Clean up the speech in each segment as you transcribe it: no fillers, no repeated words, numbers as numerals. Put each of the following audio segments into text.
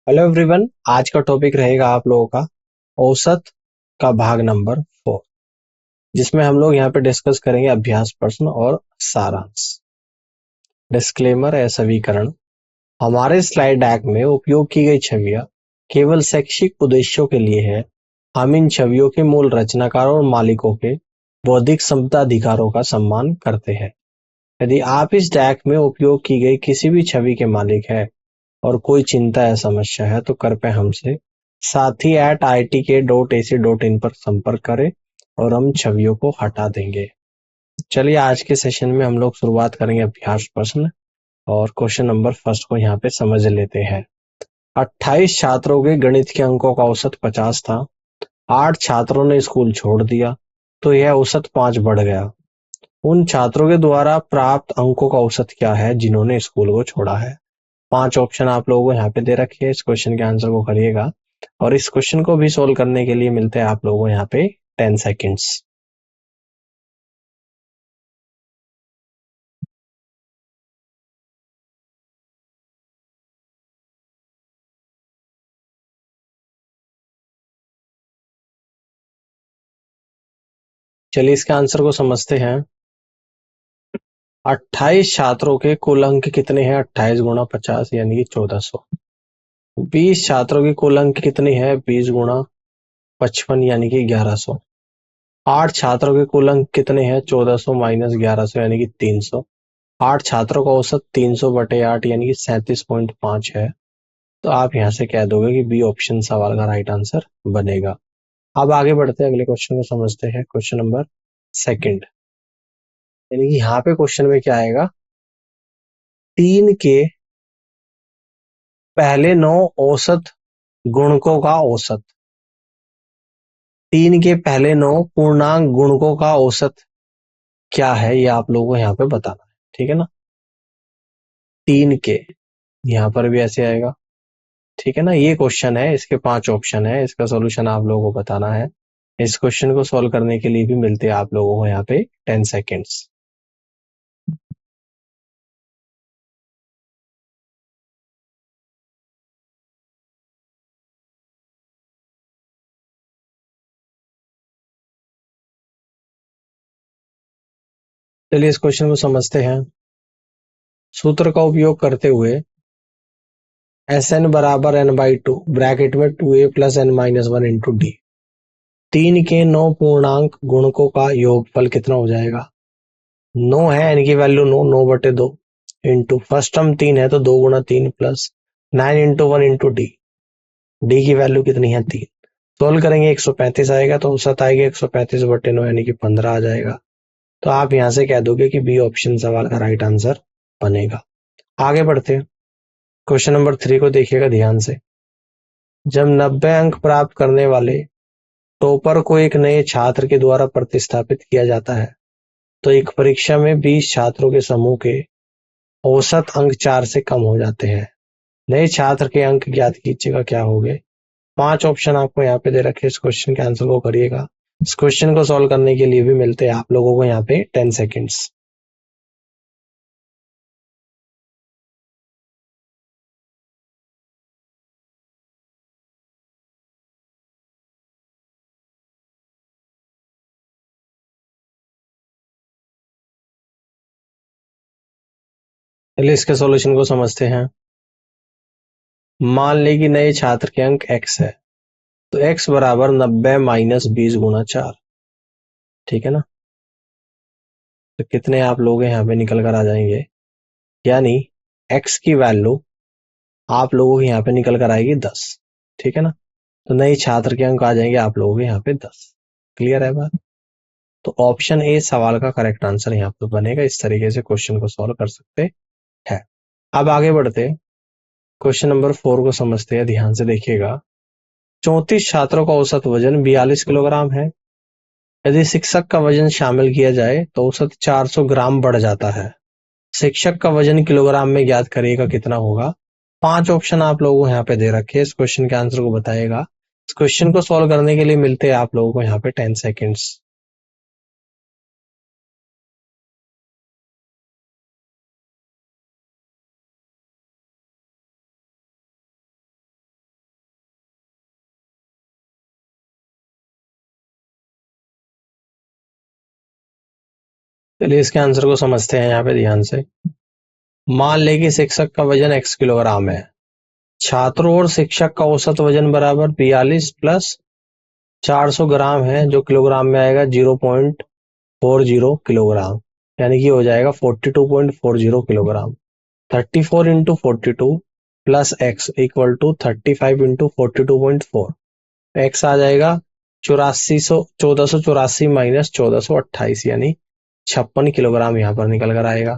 Hello everyone. आज का topic रहेगा आप लोगों का औसत का भाग नंबर 4, जिसमें हम लोग यहाँ पे डिस्कस करेंगे अभ्यास प्रश्न और सारांश। डिस्क्लेमर या सवीकरण। हमारे स्लाइड डेक में उपयोग की गई छवियां केवल शैक्षिक उद्देश्यों के लिए है। हम इन छवियों के मूल रचनाकारों और मालिकों के बौद्धिक संपदा अधिकारों का सम्मान करते हैं। यदि आप इस डेक में उपयोग की गई किसी भी छवि के मालिक हैं और कोई चिंता या समस्या है तो कृपया हमसे sathi@itk.ac.in पर संपर्क करें और हम छवियों को हटा देंगे। चलिए आज के सेशन में हम लोग शुरुआत करेंगे अभ्यास प्रश्न और क्वेश्चन नंबर फर्स्ट को यहाँ पे समझ लेते हैं। 28 छात्रों के गणित के अंकों का औसत 50 था। 8 छात्रों ने स्कूल छोड़ दिया तो यह औसत 5 बढ़ गया। उन छात्रों के द्वारा प्राप्त अंकों का औसत क्या है जिन्होंने स्कूल को छोड़ा है। 5 ऑप्शन आप लोगों को यहाँ पे दे रखे हैं। इस क्वेश्चन के आंसर को करिएगा और इस क्वेश्चन को भी सोल्व करने के लिए मिलते हैं आप लोगों को यहाँ पे 10 सेकेंड्स। चलिए इसके आंसर को समझते हैं। 28 छात्रों के कुल अंक कितने हैं? 28 गुणा 50 यानी कि 1400। 20 छात्रों के कुल अंक कितने हैं? 20 गुणा 55 यानी कि 1100। 8 छात्रों के कुल अंक कितने हैं? 1400 माइनस 1100 यानी कि 300। 8 छात्रों का औसत 300/8 यानी कि 37.5 है। तो आप यहाँ से कह दोगे कि बी ऑप्शन सवाल का राइट आंसर बनेगा। अब आगे बढ़ते हैं, अगले क्वेश्चन को समझते हैं। क्वेश्चन नंबर सेकंड, यानी कि यहाँ पे क्वेश्चन में क्या आएगा? 3 के पहले 9 औसत गुणकों का औसत। 3 के पहले 9 पूर्णांक गुणकों का औसत क्या है, ये आप लोगों को यहाँ पे बताना है। ठीक है ना? 3 के यहाँ पर भी ऐसे आएगा। ठीक है ना? ये क्वेश्चन है, इसके 5 ऑप्शन है, इसका सॉल्यूशन आप लोगों को बताना है। इस क्वेश्चन को सॉल्व करने के लिए भी मिलते हैं आप लोगों को यहाँ पे 10 सेकेंड्स। चलिए इस क्वेश्चन को समझते हैं। सूत्र का उपयोग करते हुए एस एन बराबर n/2 ब्रैकेट में 2a plus n-1 into D. 3 के 9 पूर्णांक गुणकों का योगफल कितना हो जाएगा? 9 है, n की वैल्यू 9, 9/2 इंटू फर्स्ट टर्म 3 है तो 2 गुणा 3 plus 9 into 1 into D. D की वैल्यू कितनी है? 3। सोल्व करेंगे 135 आएगा तो औसत आएगी 135/9 यानी कि 15 आ जाएगा। तो आप यहां से कह दोगे कि बी ऑप्शन सवाल का राइट आंसर बनेगा। आगे बढ़ते हैं। क्वेश्चन नंबर 3 को देखिएगा ध्यान से। जब 90 अंक प्राप्त करने वाले टॉपर को एक नए छात्र के द्वारा प्रतिस्थापित किया जाता है तो एक परीक्षा में 20 छात्रों के समूह के औसत अंक 4 से कम हो जाते हैं। नए छात्र के अंक ज्ञात कीजिएगा, क्या होंगे? 5 ऑप्शन आपको यहाँ पे दे रखे हैं। इस क्वेश्चन के आंसर को करिएगा। इस क्वेश्चन को सॉल्व करने के लिए भी मिलते हैं आप लोगों को यहाँ पे 10 सेकेंड्स। चलिए इसके सॉल्यूशन को समझते हैं। मान लें कि नए छात्र के अंक x है तो x बराबर 90 माइनस 20 गुणा 4। ठीक है ना? तो कितने आप लोग यहाँ पे निकल कर आ जाएंगे, यानी x की वैल्यू आप लोगों के यहाँ पे निकल कर आएगी 10। ठीक है ना? तो नए छात्र के अंक आ जाएंगे आप लोगों के यहाँ पे 10। क्लियर है बात? तो ऑप्शन ए सवाल का करेक्ट आंसर यहाँ पे बनेगा। इस तरीके से क्वेश्चन को सॉल्व कर सकते हैं। अब आगे बढ़ते क्वेश्चन नंबर 4 को समझते हैं। ध्यान से देखिएगा। 34 छात्रों का औसत वजन 42 किलोग्राम है। यदि शिक्षक का वजन शामिल किया जाए तो औसत 400 ग्राम बढ़ जाता है। शिक्षक का वजन किलोग्राम में ज्ञात करिएगा कितना होगा। 5 ऑप्शन आप लोगों को यहाँ पे दे रखे हैं। इस क्वेश्चन के आंसर को बताएगा। इस क्वेश्चन को सॉल्व करने के लिए मिलते हैं आप लोगों को यहाँ पे 10 सेकेंड्स। चलिए इसके आंसर को समझते हैं यहाँ पे ध्यान से। मान लें कि शिक्षक का वजन x किलोग्राम है। छात्रों और शिक्षक का औसत वजन बराबर 42 प्लस 400 ग्राम है, जो किलोग्राम में आएगा 0.40 किलोग्राम, यानी कि हो जाएगा 42.40 kilogram. 34 into 42 plus x equal to 35 into 42.4। X आ जाएगा 1484 माइनस 1428, यानी 56 किलोग्राम यहाँ पर निकल कर आएगा।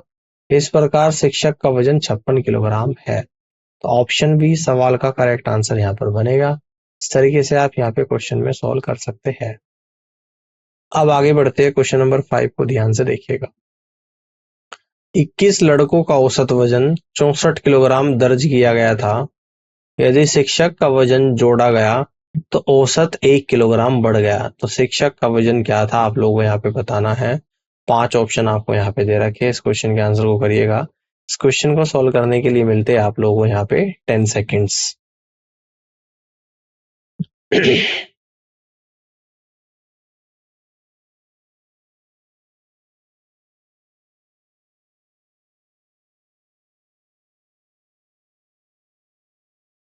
इस प्रकार शिक्षक का वजन 56 किलोग्राम है। तो ऑप्शन बी सवाल का करेक्ट आंसर यहाँ पर बनेगा। इस तरीके से आप यहाँ पे क्वेश्चन में सॉल्व कर सकते हैं। अब आगे बढ़ते हैं, क्वेश्चन नंबर 5 को ध्यान से देखिएगा। 21 लड़कों का औसत वजन 64 किलोग्राम दर्ज किया गया था। यदि शिक्षक का वजन जोड़ा गया तो औसत 1 किलोग्राम बढ़ गया, तो शिक्षक का वजन क्या था आप लोगों को यहाँ पे बताना है। 5 ऑप्शन आपको यहाँ पे दे रखे हैं, इस क्वेश्चन के आंसर को करिएगा। इस क्वेश्चन को सॉल्व करने के लिए मिलते हैं आप लोगों को यहाँ पे 10 सेकेंड्स।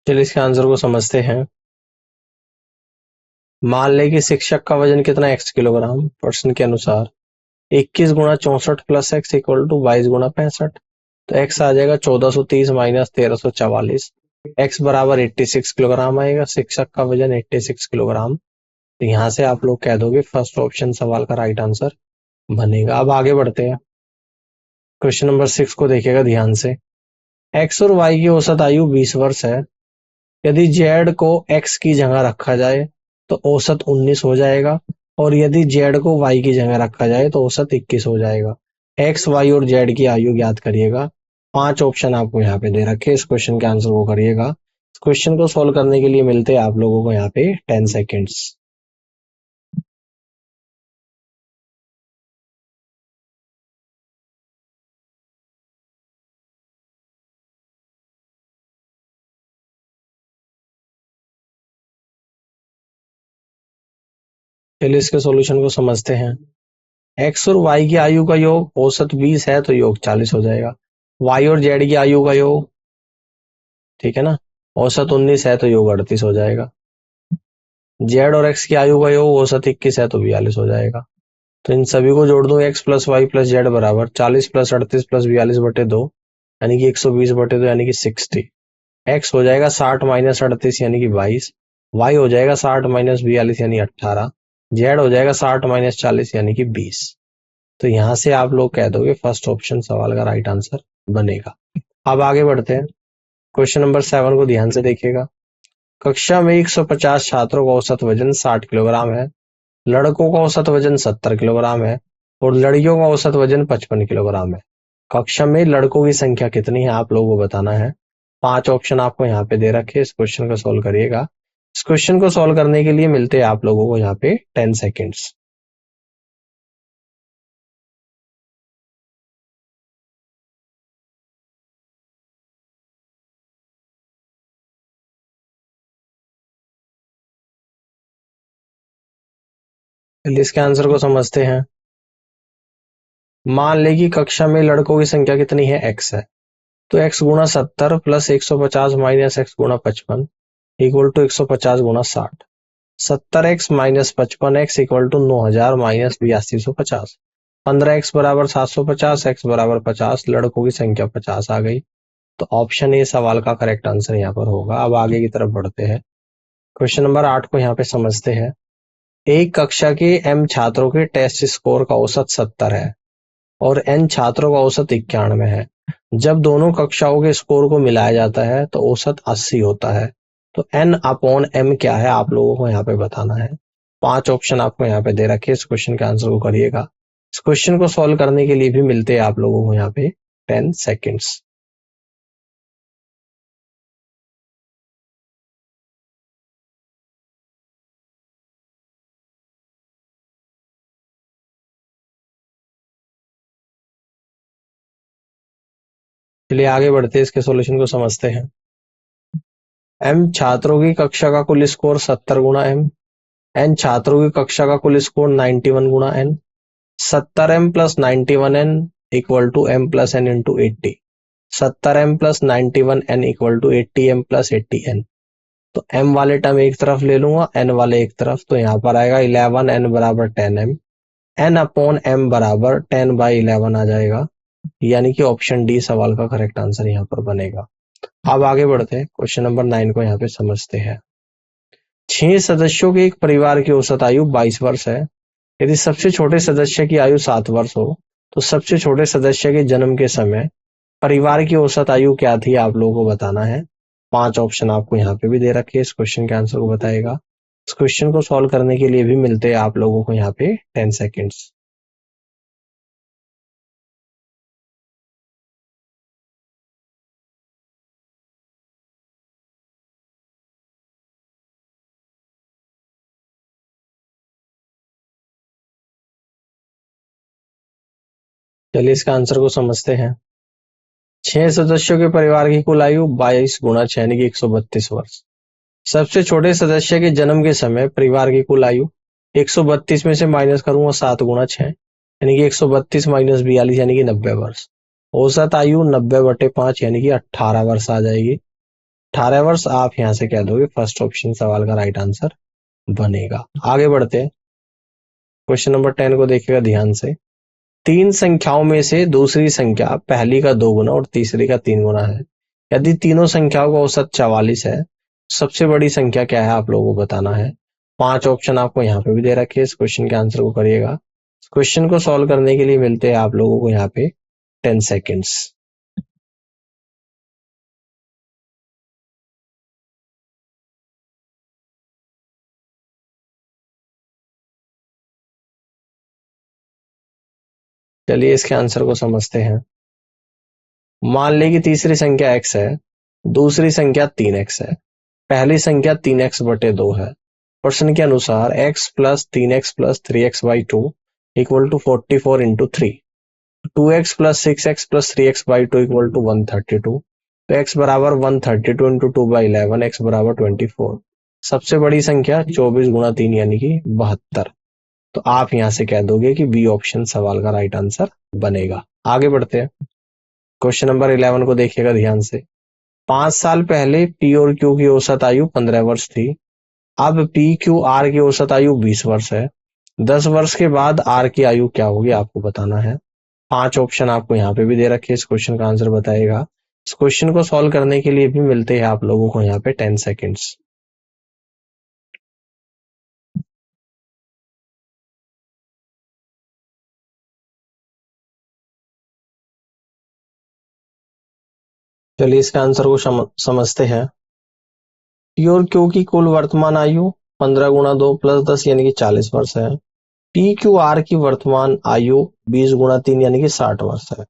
चलिए इसके आंसर को समझते हैं। मान लें कि शिक्षक का वजन कितना x किलोग्राम, प्रश्न के अनुसार 21 गुणा 64 प्लस एक्स इक्वल टू 22 गुणा 65। तो x आ जाएगा 1430 माइनस 1344। x बराबर 86 किलोग्राम आएगा। शिक्षक का वजन 86 किलोग्राम। तो यहाँ से आप लोग कह दोगे फर्स्ट ऑप्शन सवाल का राइट आंसर बनेगा। अब आगे बढ़ते हैं, क्वेश्चन नंबर 6 को देखिएगा ध्यान से। x और y की औसत आयु 20 वर्ष है। यदि z को x की जगह रखा जाए तो औसत 19 हो जाएगा, और यदि z को y की जगह रखा जाए तो औसत 21 हो जाएगा। x, y और z की आयु ज्ञात करिएगा। 5 ऑप्शन आपको यहाँ पे दे रखे, इस क्वेश्चन के आंसर को करिएगा। इस क्वेश्चन को सोल्व करने के लिए मिलते हैं आप लोगों को यहाँ पे 10 सेकेंड्स। चलिए इसके सॉल्यूशन को समझते हैं। x और y की आयु का योग औसत 20 है तो योग 40 हो जाएगा। y और z की आयु का योग, ठीक है ना, औसत 19 है तो योग 38 हो जाएगा। z और x की आयु का योग औसत 21 है तो 42 हो जाएगा। तो इन सभी को जोड़ दो, x plus Y plus Z बराबर 40 प्लस 38 प्लस 42/2, यानी कि 120/2, यानी कि 60। x हो जाएगा 60 माइनस 38 यानी कि 22। y हो जाएगा 60 माइनस 42 यानी 18। z हो जाएगा 60 माइनस 40 यानी कि 20। तो यहाँ से आप लोग कह दोगे फर्स्ट ऑप्शन सवाल का राइट आंसर बनेगा। अब आगे बढ़ते हैं, क्वेश्चन नंबर 7 को ध्यान से देखिएगा। कक्षा में 150 छात्रों का औसत वजन 60 किलोग्राम है। लड़कों का औसत वजन 70 किलोग्राम है और लड़कियों का औसत वजन 55 किलोग्राम है। कक्षा में लड़कों की संख्या कितनी है आप लोगों को बताना है। 5 ऑप्शन आपको यहाँ पे दे रखे हैं, इस क्वेश्चन को सोल्व करिएगा। इस क्वेश्चन को सोल्व करने के लिए मिलते हैं आप लोगों को यहाँ पे 10 सेकेंड्स। चलिए इसके आंसर को समझते हैं। मान लें कि कक्षा में लड़कों की संख्या कितनी है, x है। तो x गुणा 70 प्लस 150 माइनस x गुणा 55 इक्वल टू 150 गुणा 60। 70x minus 55x equal to 9000 minus 8250। 15x बराबर 750, x बराबर 50, लड़कों की संख्या 50 आ गई। तो ऑप्शन ए सवाल का करेक्ट आंसर यहाँ पर होगा। अब आगे की तरफ बढ़ते हैं, क्वेश्चन नंबर 8 को यहाँ पे समझते हैं। एक कक्षा के m छात्रों के टेस्ट स्कोर का औसत 70 है और n छात्रों का औसत 91 है। जब दोनों कक्षाओं के स्कोर को मिलाया जाता है तो औसत 80 होता है। तो n अपॉन m क्या है आप लोगों को यहाँ पे बताना है। 5 ऑप्शन आपको यहाँ पे दे रखे, इस क्वेश्चन के आंसर को करिएगा। इस क्वेश्चन को सॉल्व करने के लिए भी मिलते हैं आप लोगों को यहाँ पे 10 सेकेंड्स। चलिए आगे बढ़ते हैं, इसके सॉल्यूशन को समझते हैं। m छात्रों की कक्षा का कुल स्कोर 70 गुणा m, n छात्रों की कक्षा का कुल स्कोर 91 गुणा n, 70m plus 91n equal to m plus n into 80। 70m plus 91n equal to 80m plus 80n। तो m वाले टर्म एक तरफ ले लूंगा, n वाले एक तरफ, तो यहाँ पर आएगा 11n बराबर 10m। n अपॉन m बराबर 10/11 आ जाएगा, यानी कि ऑप्शन डी सवाल का करेक्ट आंसर यहाँ पर बनेगा। अब आगे बढ़ते हैं, क्वेश्चन नंबर 9 को यहाँ पे समझते हैं। 6 सदस्यों के एक परिवार की औसत आयु 22 वर्ष है। यदि सबसे छोटे सदस्य की आयु 7 वर्ष हो, तो सबसे छोटे सदस्य के जन्म के समय परिवार की औसत आयु क्या थी, आप लोगों को बताना है। 5 ऑप्शन आपको यहाँ पे भी दे रखे हैं, इस क्वेश्चन के आंसर को बताएगा। इस क्वेश्चन को सॉल्व करने के लिए भी मिलते हैं आप लोगों को यहाँ पे 10 सेकेंड्स। चलिए इसका आंसर को समझते हैं। 6 सदस्यों के परिवार की कुल आयु 22 गुणा 6 यानी कि 132 वर्ष। सबसे छोटे सदस्य के जन्म के समय परिवार की कुल आयु 132 में से माइनस करूंगा 7 गुणा 6 यानी कि 132 माइनस 42 यानी कि 90 वर्ष। औसत आयु 90/5 यानी कि 18 वर्ष आ जाएगी। 18 वर्ष आप यहां से कह दोगे फर्स्ट ऑप्शन सवाल का राइट आंसर बनेगा। आगे बढ़ते हैं, क्वेश्चन नंबर 10 को देखिएगा ध्यान से। 3 संख्याओं में से दूसरी संख्या पहली का 2 गुना और तीसरी का 3 गुना है। यदि तीनों संख्याओं का औसत 44 है, सबसे बड़ी संख्या क्या है, आप लोगों को बताना है। 5 ऑप्शन आपको यहाँ पे भी दे रखे हैं, इस क्वेश्चन के आंसर को करिएगा। इस क्वेश्चन को सॉल्व करने के लिए मिलते हैं आप लोगों को यहाँ पे 10 सेकेंड्स। चलिए इसके आंसर को समझते हैं। मान लें कि तीसरी संख्या x है, दूसरी संख्या 3x है, पहली संख्या 3x/2 है। प्रश्न के अनुसार x plus 3x plus 3x/2 equal to 44 into 3। 2x plus 6x plus 3x/2 equal to 132। तो x बराबर 132 इंटू 2/11, x बराबर 24। सबसे बड़ी संख्या 24 गुणा 3 यानी कि 72। तो आप यहां से कह दोगे कि बी ऑप्शन सवाल का राइट आंसर बनेगा। आगे बढ़ते हैं, क्वेश्चन नंबर 11 को देखिएगा ध्यान से। 5 साल पहले पी और क्यू की औसत आयु 15 वर्ष थी। अब पी क्यू आर की औसत आयु 20 वर्ष है। 10 वर्ष के बाद आर की आयु क्या होगी, आपको बताना है। 5 ऑप्शन आपको यहाँ पे भी दे रखे हैं, इस क्वेश्चन का आंसर बताएगा। इस क्वेश्चन को सॉल्व करने के लिए भी मिलते हैं आप लोगों को यहाँ पे 10 सेकेंड्स। चलिए इसका आंसर को समझते हैं। पी और क्यू की कुल वर्तमान आयु 15 गुणा 2 प्लस 10 यानी कि 40 वर्ष है। पी क्यू आर की वर्तमान आयु 20 गुणा 3 यानी कि 60 वर्ष है।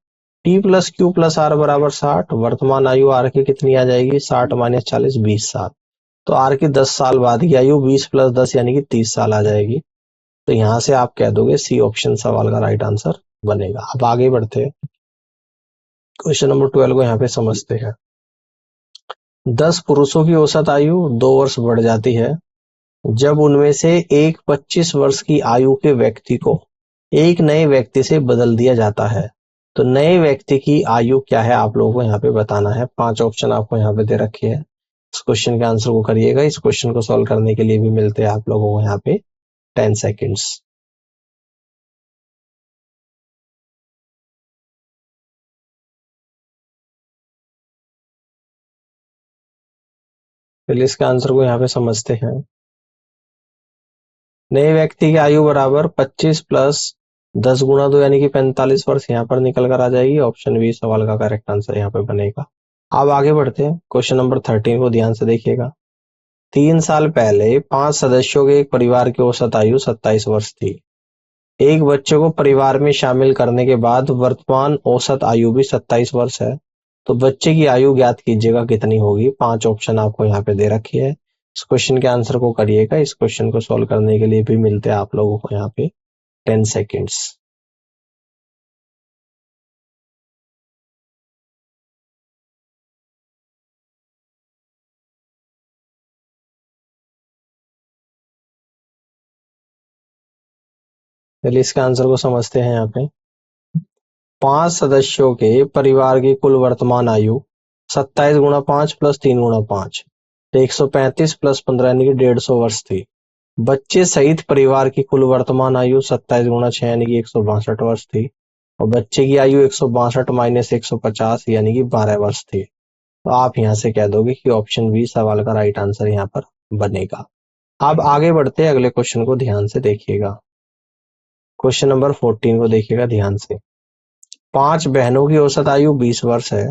T plus Q plus R बराबर 60। वर्तमान आयु आर की कितनी आ जाएगी, 60 माइनस 40 20 साल। तो आर की 10 साल बाद की आयु 20 प्लस 10 यानी कि 30 साल आ जाएगी। तो यहां से आप कह दोगे सी ऑप्शन सवाल का राइट आंसर बनेगा। अब आगे बढ़ते हैं, क्वेश्चन नंबर 12 को यहाँ पे समझते हैं। 10 पुरुषों की औसत आयु 2 वर्ष बढ़ जाती है जब उनमें से एक 25 वर्ष की आयु के व्यक्ति को एक नए व्यक्ति से बदल दिया जाता है। तो नए व्यक्ति की आयु क्या है, आप लोगों को यहाँ पे बताना है। 5 ऑप्शन आपको यहाँ पे दे रखे हैं, इस क्वेश्चन के आंसर को करिएगा। इस क्वेश्चन को सॉल्व करने के लिए भी मिलते हैं आप लोगों को यहाँ पे 10 सेकेंड्स। चलिए इसका आंसर को यहाँ पे समझते हैं। नए व्यक्ति की आयु बराबर 25 प्लस 10 गुणा 2 यानी कि 45 वर्ष यहाँ पर निकल कर आ जाएगी। ऑप्शन बी सवाल का करेक्ट आंसर यहाँ पे बनेगा। अब आगे बढ़ते हैं, क्वेश्चन नंबर 13 को ध्यान से देखिएगा। 3 साल पहले 5 सदस्यों के एक परिवार की औसत आयु 27 वर्ष थी। एक बच्चे को परिवार में शामिल करने के बाद वर्तमान औसत आयु भी 27 वर्ष है। तो बच्चे की आयु ज्ञात कीजिएगा कितनी होगी। 5 ऑप्शन आपको यहाँ पे दे रखी है, इस क्वेश्चन के आंसर को करिएगा। इस क्वेश्चन को सॉल्व करने के लिए भी मिलते हैं आप लोगों को यहाँ पे 10 सेकेंड्स। चलिए इसके आंसर को समझते हैं यहाँ पे। 5 सदस्यों के परिवार की कुल वर्तमान आयु 27 गुणा 5 प्लस 3 गुणा 5 135 प्लस 15 यानी कि 150 वर्ष थी। बच्चे सहित परिवार की कुल वर्तमान आयु 27 गुणा 6 यानी कि 162 वर्ष थी, और बच्चे की आयु 162 माइनस 150 यानी कि 12 वर्ष थी। तो आप यहाँ से कह दोगे कि ऑप्शन बी सवाल का राइट आंसर यहाँ पर बनेगा। अब आगे बढ़ते हैं, अगले क्वेश्चन को ध्यान से देखिएगा। क्वेश्चन नंबर 14 को देखिएगा ध्यान से। 5 बहनों की औसत आयु 20 वर्ष है।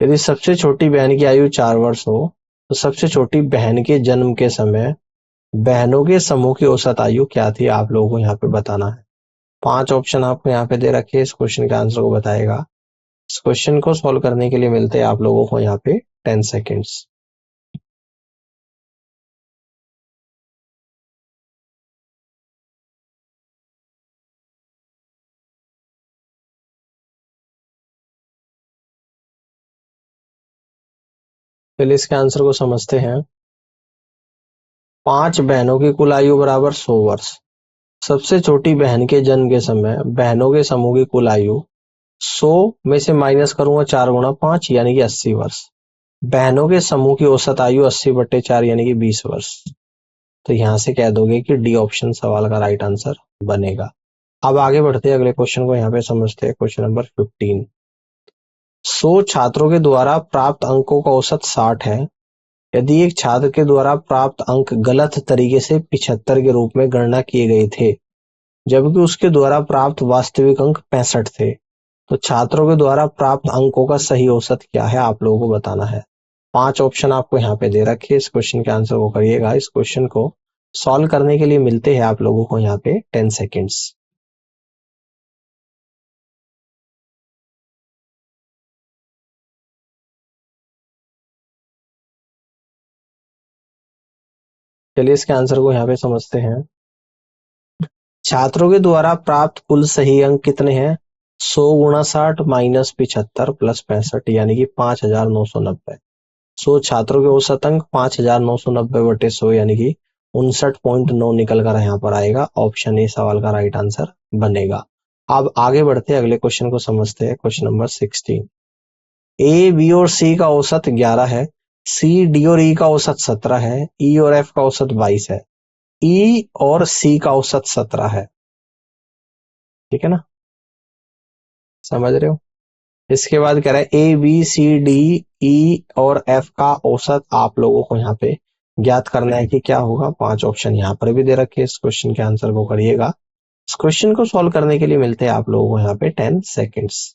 यदि सबसे छोटी बहन की आयु 4 वर्ष हो तो सबसे छोटी बहन के जन्म के समय बहनों के समूह की औसत आयु क्या थी, आप लोगों को यहाँ पे बताना है। 5 ऑप्शन आपको यहाँ पे दे रखे हैं, इस क्वेश्चन के आंसर को बताएगा। इस क्वेश्चन को सॉल्व करने के लिए मिलते हैं आप लोगों को यहाँ पे 10 सेकेंड्स। चलिए इसके आंसर को समझते हैं। 5 बहनों की कुल आयु बराबर 100 वर्ष। सबसे छोटी बहन के जन्म के समय बहनों के समूह की कुल आयु 100 में से माइनस करूंगा 4 गुणा 5 यानी कि 80 वर्ष। बहनों के समूह की औसत आयु 80/4 यानी कि 20 वर्ष। तो यहां से कह दोगे कि डी ऑप्शन सवाल का राइट आंसर बनेगा। अब आगे बढ़ते हैं, अगले क्वेश्चन को यहाँ पे समझते हैं। Question number 15। 100 छात्रों के द्वारा प्राप्त अंकों का औसत 60 है। यदि एक छात्र के द्वारा प्राप्त अंक गलत तरीके से 75 के रूप में गणना किए गए थे, जबकि उसके द्वारा प्राप्त वास्तविक अंक 65 थे, तो छात्रों के द्वारा प्राप्त अंकों का सही औसत क्या है, आप लोगों को बताना है। 5 ऑप्शन आपको यहाँ पे दे रखे, इस क्वेश्चन के आंसर को करिएगा। इस क्वेश्चन को सॉल्व करने के लिए मिलते हैं आप लोगों को यहाँ पे 10 सेकेंड्स। चलिए इसके आंसर को यहाँ पे समझते हैं। छात्रों के द्वारा प्राप्त कुल सही अंक कितने हैं? 100 गुणा 60 माइनस 75 प्लस 65 यानी कि 5990। 100 छात्रों के औसत अंक 5990/100 यानी कि 59.9 निकल कर यहाँ पर आएगा। ऑप्शन ए सवाल का राइट आंसर बनेगा। अब आगे बढ़ते हैं, अगले क्वेश्चन को समझते हैं। Question number 16। ए बी और सी का औसत 11 है। सी डी और ई का औसत 17 है। ई और एफ का औसत 22 है। ई और सी का औसत 17 है। ठीक है ना, समझ रहे हो? इसके बाद कह रहा है ए बी सी डी ई और एफ का औसत आप लोगों को यहाँ पे ज्ञात करना है कि क्या होगा। 5 ऑप्शन यहाँ पर भी दे रखे, इस क्वेश्चन के आंसर को करिएगा। इस क्वेश्चन को सॉल्व करने के लिए मिलते हैं आप लोगों को यहाँ पे 10 सेकेंड्स।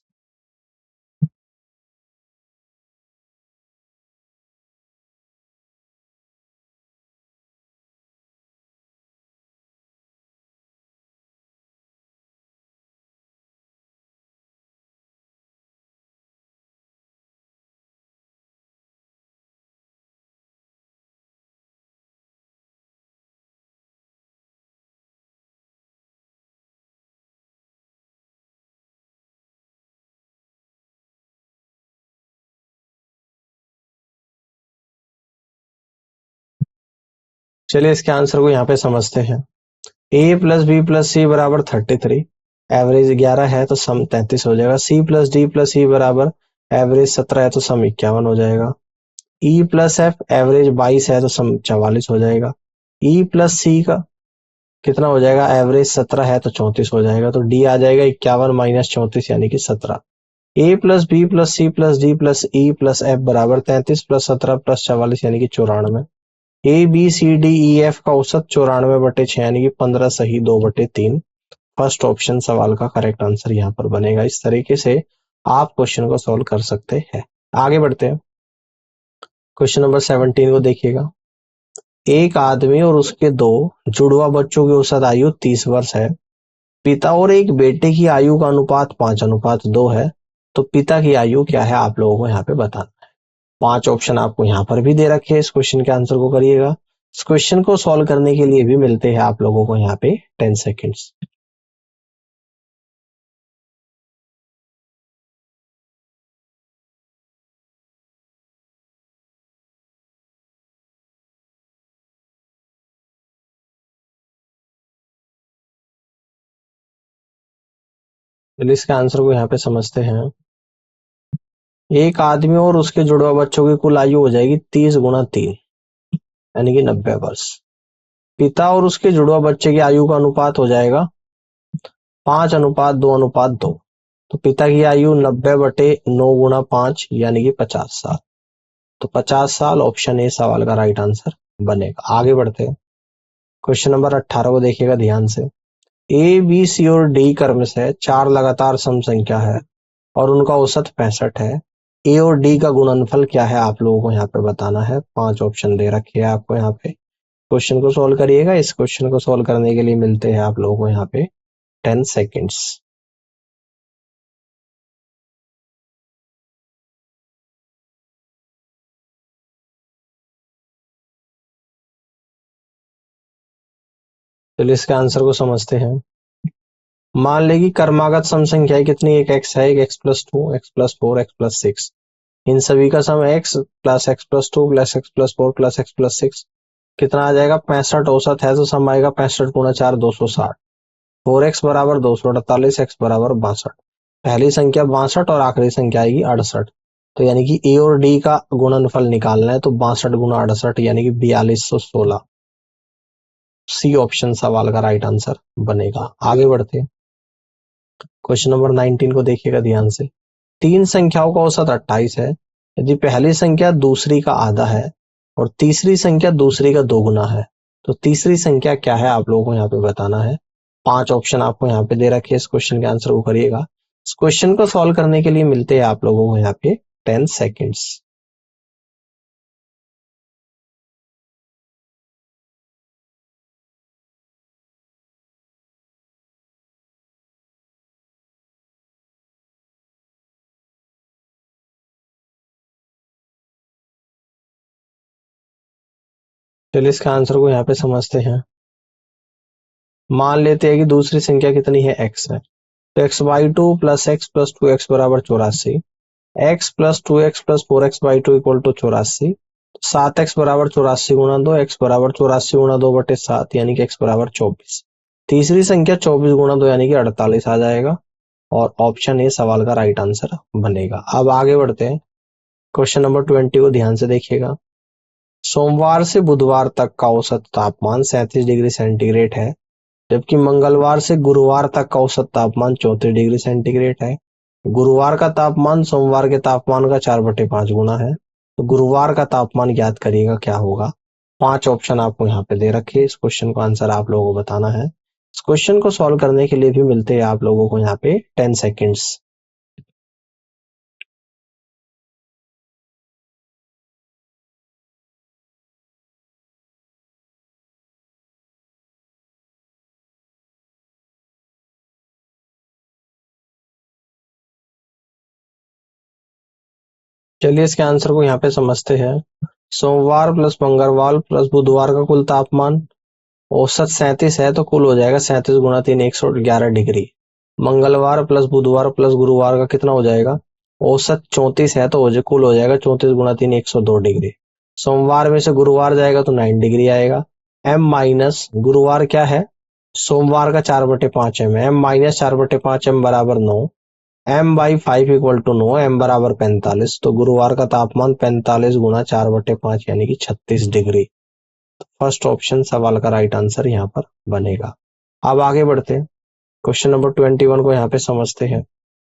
चलिए इसके आंसर को यहाँ पे समझते हैं। ए प्लस बी प्लस सी बराबर 33। एवरेज 11 है तो सम 33 हो जाएगा। सी प्लस डी प्लस ई बराबर एवरेज 17 है तो सम 51 हो जाएगा। ई प्लस एफ एवरेज 22 है तो सम 44 हो जाएगा। ई प्लस सी का कितना हो जाएगा? एवरेज 17 है तो 34 हो जाएगा। तो डी आ जाएगा 51 माइनस 34 यानी कि 17। A plus B plus C plus D plus E plus F बराबर 33 प्लस 17 प्लस 44 यानी कि 94। A B C D E F का औसत 94/6 यानी कि 15 सही 2/3। फर्स्ट ऑप्शन सवाल का करेक्ट आंसर यहाँ पर बनेगा। इस तरीके से आप क्वेश्चन को सॉल्व कर सकते हैं। आगे बढ़ते हैं, क्वेश्चन नंबर 17 को देखिएगा। एक आदमी और उसके दो जुड़वा बच्चों की औसत आयु 30 वर्ष है। पिता और एक बेटे की आयु का अनुपात 5:2 है। तो पिता की आयु क्या है, आप लोगों को यहाँ पे बताना है। 5 ऑप्शन आपको यहाँ पर भी दे रखे हैं, इस क्वेश्चन के आंसर को करिएगा। इस क्वेश्चन को सॉल्व करने के लिए भी मिलते हैं आप लोगों को यहाँ पे 10 सेकेंड्स। चलिए इसके आंसर को यहाँ पे समझते हैं। एक आदमी और उसके जुड़वा बच्चों की कुल आयु हो जाएगी 30 गुणा 3 यानी कि 90 वर्ष। पिता और उसके जुड़वा बच्चे की आयु का अनुपात हो जाएगा 5:2:2। तो पिता की आयु 90/9 × 5 यानी कि 50 साल। तो 50 साल ऑप्शन ए सवाल का राइट आंसर बनेगा। आगे बढ़ते हैं। क्वेश्चन नंबर 18 को देखिएगा ध्यान से। ए, बी, सी और डी क्रमश है 4 लगातार सम संख्या है और उनका औसत 65 है। ए और डी का गुणनफल क्या है आप लोगों को यहाँ पे बताना है। 5 ऑप्शन दे रखे हैं आपको यहाँ पे। क्वेश्चन को सोल्व करिएगा। इस क्वेश्चन को सोल्व करने के लिए मिलते हैं आप लोगों को यहाँ पे 10 सेकेंड्स। चलिए इसके आंसर को समझते हैं। मान लें कि क्रमागत सम संख्याएं कितनी, एक एक्स है, एक x+2, x+4, x+6। इन सभी का सम x plus x+2 plus x+4 plus x+6 कितना आ जाएगा 65। औसत है तो सम आएगा 65 × 4 260। 4x बराबर 248, x बराबर 62। पहली संख्या 62 और आखिरी संख्या आएगी 68। तो यानी कि ए और डी का गुणनफल निकालना है तो 62 × 68 यानी कि 4216। सी ऑप्शन सवाल का राइट आंसर बनेगा। आगे बढ़ते हैं। क्वेश्चन नंबर 19 को देखिएगा ध्यान से। तीन संख्याओं का औसत 28 है यदि पहली संख्या दूसरी का आधा है और तीसरी संख्या दूसरी का दोगुना है तो तीसरी संख्या क्या है आप लोगों को यहाँ पे बताना है। 5 ऑप्शन आपको यहाँ पे दे रखे हैं। इस क्वेश्चन के आंसर को करिएगा। इस क्वेश्चन को सॉल्व करने के लिए मिलते हैं आप लोगों को यहाँ पे 10 सेकेंड्स। चलिए इसका आंसर को यहाँ पे समझते हैं। मान लेते हैं कि दूसरी संख्या कितनी है, x है। तो x/2 plus x plus 2x बराबर 84। x plus 2x plus 4x/2 equal to 84। 7x बराबर 84 गुणा 2, x बराबर 84 गुणा 2/7 यानी कि x बराबर 24। तीसरी संख्या 24 गुणा 2 यानी कि 48 आ जाएगा और ऑप्शन ए सवाल का राइट आंसर बनेगा। अब आगे बढ़ते हैं। क्वेश्चन नंबर 20 को ध्यान से देखिएगा। सोमवार से बुधवार तक का औसत तापमान 37 डिग्री सेंटीग्रेड है जबकि मंगलवार से गुरुवार तक का औसत तापमान 34 डिग्री सेंटीग्रेड है। गुरुवार का तापमान सोमवार के तापमान का 4/5 गुना है। तो गुरुवार का तापमान ज्ञात करिएगा क्या होगा। 5 ऑप्शन आपको यहाँ पे दे रखे। इस क्वेश्चन का आंसर आप लोगों को बताना है। इस क्वेश्चन को सॉल्व करने के लिए भी मिलते हैं आप लोगों को यहाँ पे 10 सेकेंड्स। चलिए इसके आंसर को यहाँ पे समझते हैं। सोमवार प्लस मंगलवार प्लस बुधवार का कुल तापमान औसत 37 है तो कुल हो जाएगा 37 गुणा 3 111 डिग्री। मंगलवार प्लस बुधवार प्लस गुरुवार का कितना हो जाएगा, औसत 34 है तो कुल हो जाएगा 34 गुणा 3 102 डिग्री। सोमवार में से गुरुवार जाएगा तो 9 डिग्री आएगा। m माइनस गुरुवार क्या है, सोमवार का 4/5 m, m माइनस 4/5 m बराबर 9। m/5 इक्वल टू 9, m बराबर 45। तो गुरुवार का तापमान 45 गुणा 4/5 यानी कि 36 डिग्री। फर्स्ट ऑप्शन सवाल का राइट आंसर यहाँ पर बनेगा। अब आगे बढ़ते हैं। क्वेश्चन नंबर 21 को यहाँ पे समझते हैं।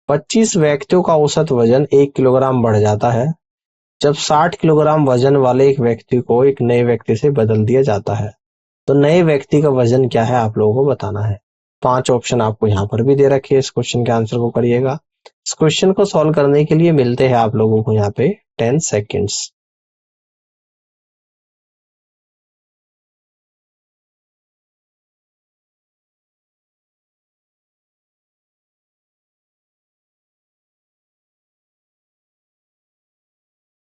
25 व्यक्तियों का औसत वजन 1 किलोग्राम बढ़ जाता है जब 60 किलोग्राम वजन वाले एक व्यक्ति को एक नए व्यक्ति से बदल दिया जाता है। तो नए व्यक्ति का वजन क्या है आप लोगों को बताना है। 5 ऑप्शन आपको यहाँ पर भी दे रखे हैं। इस क्वेश्चन के आंसर को करिएगा। इस क्वेश्चन को सॉल्व करने के लिए मिलते हैं आप लोगों को यहाँ पे 10 सेकेंड्स।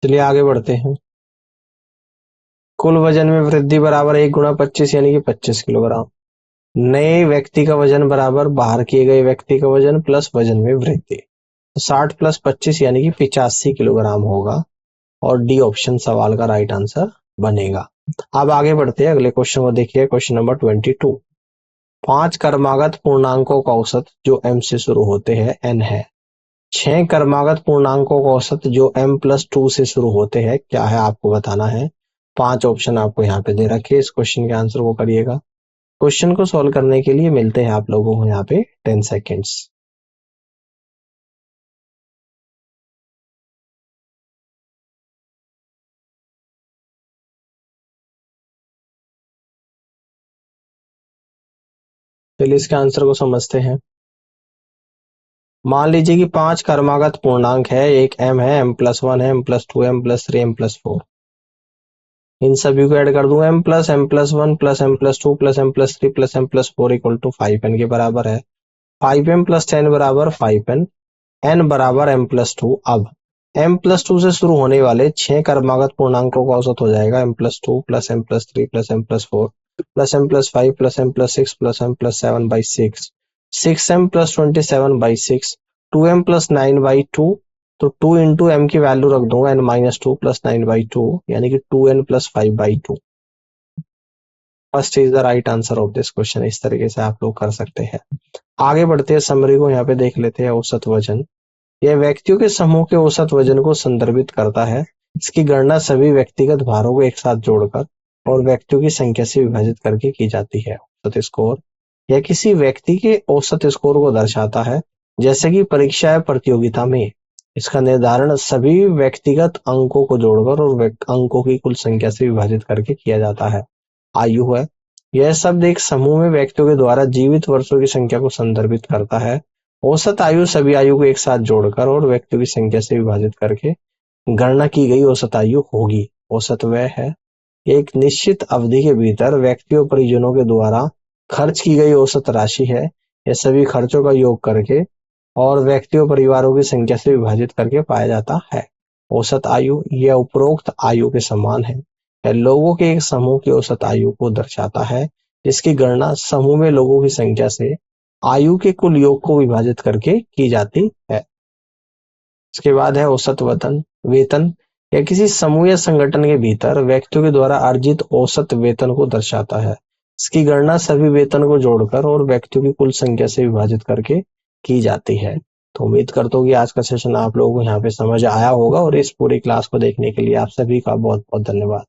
चलिए आगे बढ़ते हैं। कुल वजन में वृद्धि बराबर 1 गुणा 25 यानी कि 25 किलोग्राम। नए व्यक्ति का वजन बराबर बाहर किए गए व्यक्ति का वजन प्लस वजन में वृद्धि। तो 60 प्लस 25 यानी कि 85 किलोग्राम होगा और डी ऑप्शन सवाल का राइट आंसर बनेगा। अब आगे बढ़ते हैं। अगले क्वेश्चन को देखिए। Question number 22। 5 क्रमागत पूर्णांकों का औसत जो m से शुरू होते हैं n है। 6 क्रमागत पूर्णांकों का औसत जो m+2 से शुरू होते हैं क्या है आपको बताना है। 5 ऑप्शन आपको यहाँ पे दे रखे, इस क्वेश्चन के आंसर को करिएगा। क्वेश्चन को सॉल्व करने के लिए मिलते हैं आप लोगों को यहाँ पे 10 सेकेंड्स। चलिए इसके आंसर को समझते हैं। मान लीजिए कि 5 क्रमागत पूर्णांक है, एक m है, m+1 है, m+2, m+3, m+4। इन सभी को ऐड कर दूं, m+m+1 plus m+2 plus m+3 plus m+4 equal to 5n के बराबर है। 5m प्लस 10 बराबर 5n, n बराबर m+2। अब m+2 से शुरू होने वाले 6 क्रमागत पूर्णांकों का औसत हो जाएगा m+2 plus m+3 plus m+4 plus m+5 plus m+6 plus m+7/6, 6m plus 27/6, 2m plus 9/2। तो 2 इंटू एम की वैल्यू रख दूंगा n-2 प्लस 9/2 यानी कि 2n plus 5/2। First is the right answer of this question. इस तरीके से आप लोग कर सकते हैं। आगे बढ़ते हैं, समरी को यहाँ पे देख लेते हैं। औसत वजन, यह व्यक्तियों के समूह के औसत वजन को संदर्भित करता है। इसकी गणना सभी व्यक्तिगत भारों को एक साथ जोड़कर और व्यक्तियों की संख्या से विभाजित करके की जाती है। औसत स्कोर, यह किसी व्यक्ति के औसत स्कोर को दर्शाता है, जैसे कि परीक्षा या प्रतियोगिता में। इसका निर्धारण सभी व्यक्तिगत अंकों को जोड़कर और अंकों की कुल संख्या से विभाजित करके किया जाता है। आयु है, यह शब्द एक समूह में व्यक्तियों के द्वारा जीवित वर्षों की संख्या को संदर्भित करता है। औसत आयु सभी आयु को एक साथ जोड़कर और व्यक्तियों की संख्या से विभाजित करके गणना की गई औसत आयु होगी। औसत व्यय है, एक निश्चित अवधि के भीतर व्यक्तियों परिजनों के द्वारा खर्च की गई औसत राशि है। यह सभी खर्चों का योग करके और व्यक्तियों परिवारों की संख्या से विभाजित करके पाया जाता है। औसत आयु, यह उपरोक्त आयु के समान है। यह लोगों के एक समूह की औसत आयु को दर्शाता है, जिसकी गणना समूह में लोगों की संख्या से आयु के कुल योग को विभाजित करके की जाती है। इसके बाद है औसत वेतन, यह किसी समूह या संगठन के भीतर व्यक्तियों के द्वारा अर्जित औसत वेतन को दर्शाता है। इसकी गणना सभी वेतन को जोड़कर और व्यक्तियों की कुल संख्या से विभाजित करके की जाती है। तो उम्मीद करता हूँ कि आज का सेशन आप लोगों को यहाँ पे समझ आया होगा और इस पूरी क्लास को देखने के लिए आप सभी का बहुत बहुत धन्यवाद।